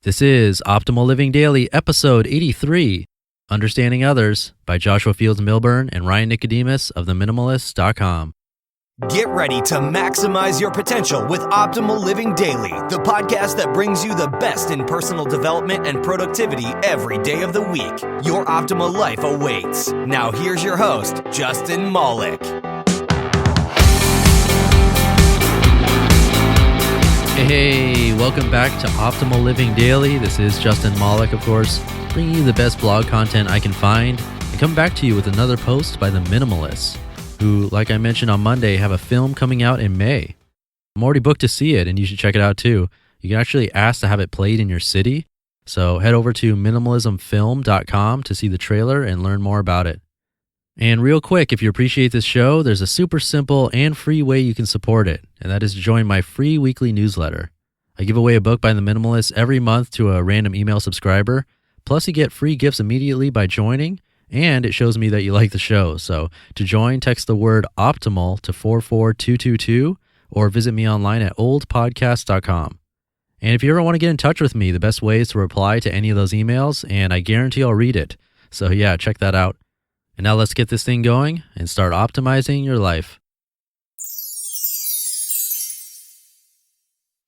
This is Optimal Living Daily, episode 83, Understanding Others by Joshua Fields Millburn and Ryan Nicodemus of Minimalists.com. Get ready to maximize your potential with Optimal Living Daily, the podcast that brings you the best in personal development and productivity every day of the week. Your optimal life awaits. Now here's your host, Justin Malik. Hey, welcome back to Optimal Living Daily. This is Justin Malik, of course, bringing you the best blog content I can find and come back to you with another post by the Minimalists, who, like I mentioned on Monday, have a film coming out in May. I'm already booked to see it, and you should check it out too. You can actually ask to have it played in your city, so head over to minimalismfilm.com to see the trailer and learn more about it. And real quick, if you appreciate this show, there's a super simple and free way you can support it, and that is to join my free weekly newsletter. I give away a book by the Minimalists every month to a random email subscriber, plus you get free gifts immediately by joining, and it shows me that you like the show. So to join, text the word optimal to 44222 or visit me online at oldpodcast.com. And if you ever want to get in touch with me, the best way is to reply to any of those emails, and I guarantee I'll read it. So yeah, check that out. And now let's get this thing going and start optimizing your life.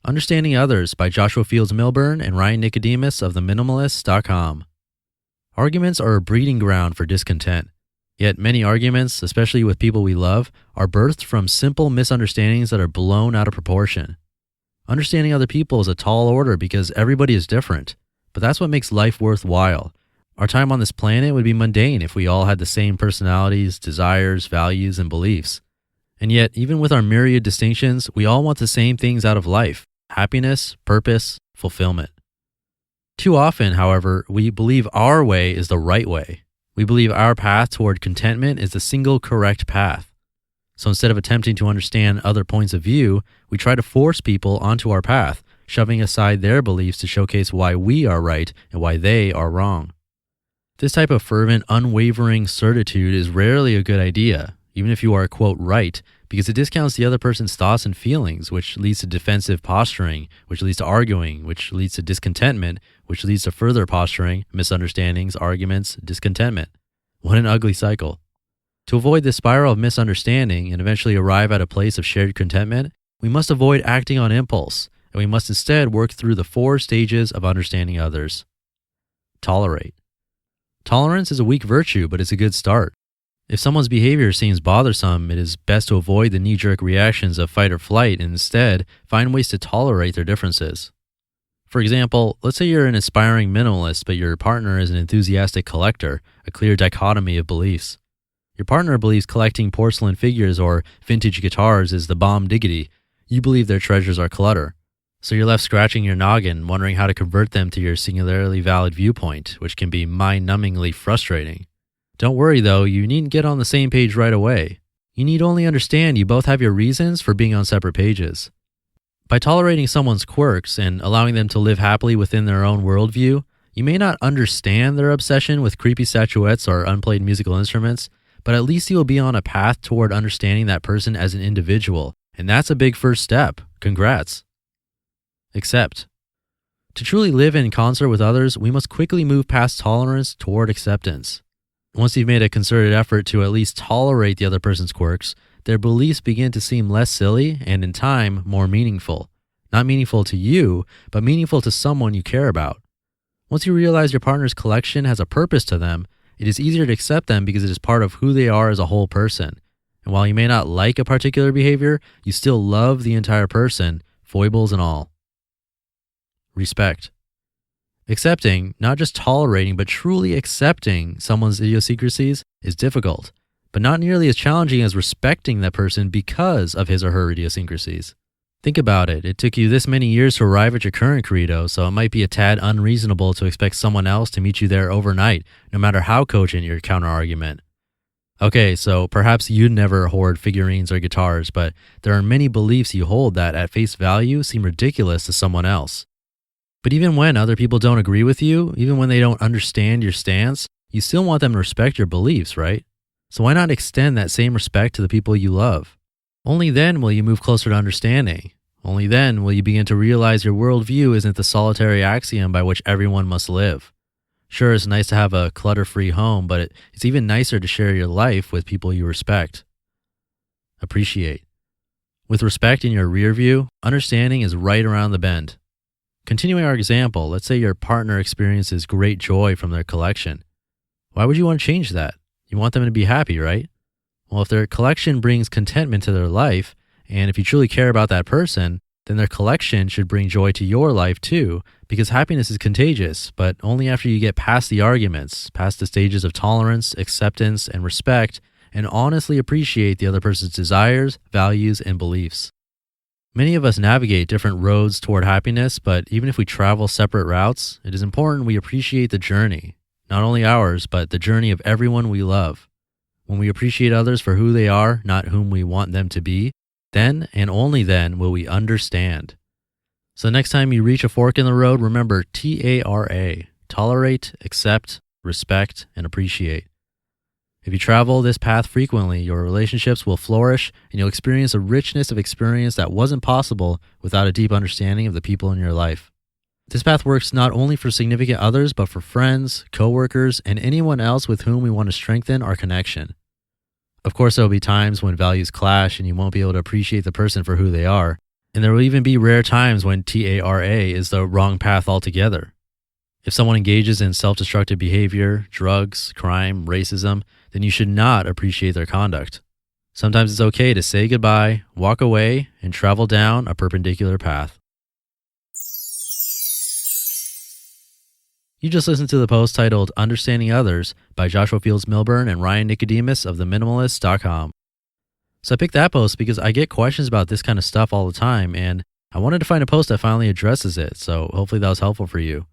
Understanding Others by Joshua Fields Millburn and Ryan Nicodemus of Minimalists.com. Arguments are a breeding ground for discontent. Yet many arguments, especially with people we love, are birthed from simple misunderstandings that are blown out of proportion. Understanding other people is a tall order because everybody is different, but that's what makes life worthwhile. Our time on this planet would be mundane if we all had the same personalities, desires, values, and beliefs. And yet, even with our myriad distinctions, we all want the same things out of life: happiness, purpose, fulfillment. Too often, however, we believe our way is the right way. We believe our path toward contentment is the single correct path. So instead of attempting to understand other points of view, we try to force people onto our path, shoving aside their beliefs to showcase why we are right and why they are wrong. This type of fervent, unwavering certitude is rarely a good idea, even if you are, quote, right, because it discounts the other person's thoughts and feelings, which leads to defensive posturing, which leads to arguing, which leads to discontentment, which leads to further posturing, misunderstandings, arguments, discontentment. What an ugly cycle. To avoid this spiral of misunderstanding and eventually arrive at a place of shared contentment, we must avoid acting on impulse, and we must instead work through the 4 stages of understanding others. Tolerate. Tolerance is a weak virtue, but it's a good start. If someone's behavior seems bothersome, it is best to avoid the knee-jerk reactions of fight or flight and instead find ways to tolerate their differences. For example, let's say you're an inspiring minimalist, but your partner is an enthusiastic collector, a clear dichotomy of beliefs. Your partner believes collecting porcelain figures or vintage guitars is the bomb diggity. You believe their treasures are clutter. So you're left scratching your noggin, wondering how to convert them to your singularly valid viewpoint, which can be mind-numbingly frustrating. Don't worry though, you needn't get on the same page right away. You need only understand you both have your reasons for being on separate pages. By tolerating someone's quirks and allowing them to live happily within their own worldview, you may not understand their obsession with creepy statuettes or unplayed musical instruments, but at least you will be on a path toward understanding that person as an individual, and that's a big first step. Congrats. Accept. To truly live in concert with others, we must quickly move past tolerance toward acceptance. Once you've made a concerted effort to at least tolerate the other person's quirks, their beliefs begin to seem less silly and, in time, more meaningful. Not meaningful to you, but meaningful to someone you care about. Once you realize your partner's collection has a purpose to them, it is easier to accept them because it is part of who they are as a whole person. And while you may not like a particular behavior, you still love the entire person, foibles and all. Respect. Accepting, not just tolerating, but truly accepting someone's idiosyncrasies is difficult, but not nearly as challenging as respecting that person because of his or her idiosyncrasies. Think about it. It took you this many years to arrive at your current credo, so it might be a tad unreasonable to expect someone else to meet you there overnight, no matter how cogent your counter-argument. Okay, so perhaps you'd never hoard figurines or guitars, but there are many beliefs you hold that at face value seem ridiculous to someone else. But even when other people don't agree with you, even when they don't understand your stance, you still want them to respect your beliefs, right? So why not extend that same respect to the people you love? Only then will you move closer to understanding. Only then will you begin to realize your worldview isn't the solitary axiom by which everyone must live. Sure, it's nice to have a clutter-free home, but it's even nicer to share your life with people you respect. Appreciate. With respect in your rear view, understanding is right around the bend. Continuing our example, let's say your partner experiences great joy from their collection. Why would you want to change that? You want them to be happy, right? Well, if their collection brings contentment to their life, and if you truly care about that person, then their collection should bring joy to your life too, because happiness is contagious, but only after you get past the arguments, past the stages of tolerance, acceptance, and respect, and honestly appreciate the other person's desires, values, and beliefs. Many of us navigate different roads toward happiness, but even if we travel separate routes, it is important we appreciate the journey, not only ours, but the journey of everyone we love. When we appreciate others for who they are, not whom we want them to be, then and only then will we understand. So next time you reach a fork in the road, remember TARA, tolerate, accept, respect, and appreciate. If you travel this path frequently, your relationships will flourish and you'll experience a richness of experience that wasn't possible without a deep understanding of the people in your life. This path works not only for significant others, but for friends, coworkers, and anyone else with whom we want to strengthen our connection. Of course, there will be times when values clash and you won't be able to appreciate the person for who they are. And there will even be rare times when TARA is the wrong path altogether. If someone engages in self-destructive behavior, drugs, crime, racism, then you should not appreciate their conduct. Sometimes it's okay to say goodbye, walk away, and travel down a perpendicular path. You just listened to the post titled Understanding Others by Joshua Fields Millburn and Ryan Nicodemus of minimalists.com. So I picked that post because I get questions about this kind of stuff all the time, and I wanted to find a post that finally addresses it, so hopefully that was helpful for you.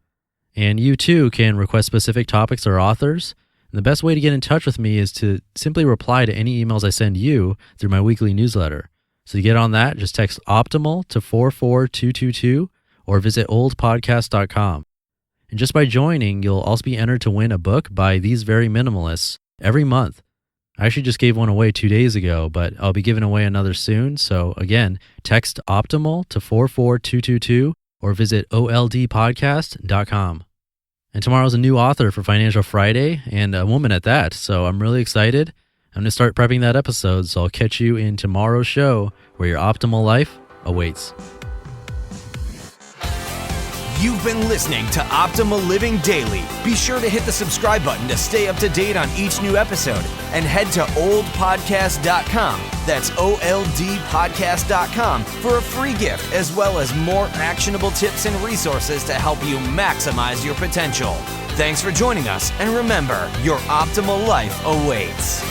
And you too can request specific topics or authors. And the best way to get in touch with me is to simply reply to any emails I send you through my weekly newsletter. So to get on that, just text OPTIMAL to 44222 or visit oldpodcast.com. And just by joining, you'll also be entered to win a book by these very minimalists every month. I actually just gave one away 2 days ago, but I'll be giving away another soon. So again, text OPTIMAL to 44222 or visit oldpodcast.com. And tomorrow's a new author for Financial Friday, and a woman at that, so I'm really excited. I'm going to start prepping that episode, so I'll catch you in tomorrow's show where your optimal life awaits. You've been listening to Optimal Living Daily. Be sure to hit the subscribe button to stay up to date on each new episode, and head to oldpodcast.com. That's oldpodcast.com for a free gift as well as more actionable tips and resources to help you maximize your potential. Thanks for joining us, and remember, your optimal life awaits.